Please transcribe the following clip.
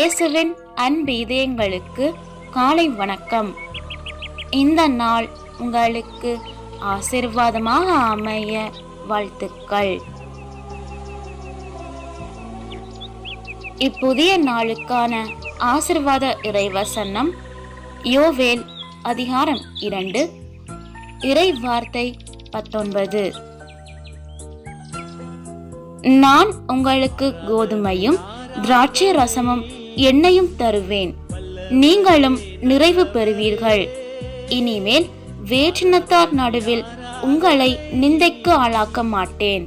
இயேசுவின் அன்பு இதயங்களுக்கு காலை வணக்கம். இந்த நாள் உங்களுக்கு ஆசீர்வாதமாக அமைய வாழ்த்துக்கள். இப்புதிய நாளுக்கான ஆசீர்வாத இறைவசனம் யோவேல் அதிகாரம் 2 இறை வார்த்தை 19. நான் உங்களுக்கு கோதுமையும் திராட்சை ரசமும் எண்ணெயும் தருவேன், நீங்களும் நிறைவு பெறுவீர்கள். இனிமேல் வேற்றினத்தார் நடுவில் உங்களை நிந்தைக்கு ஆளாக்க மாட்டேன்.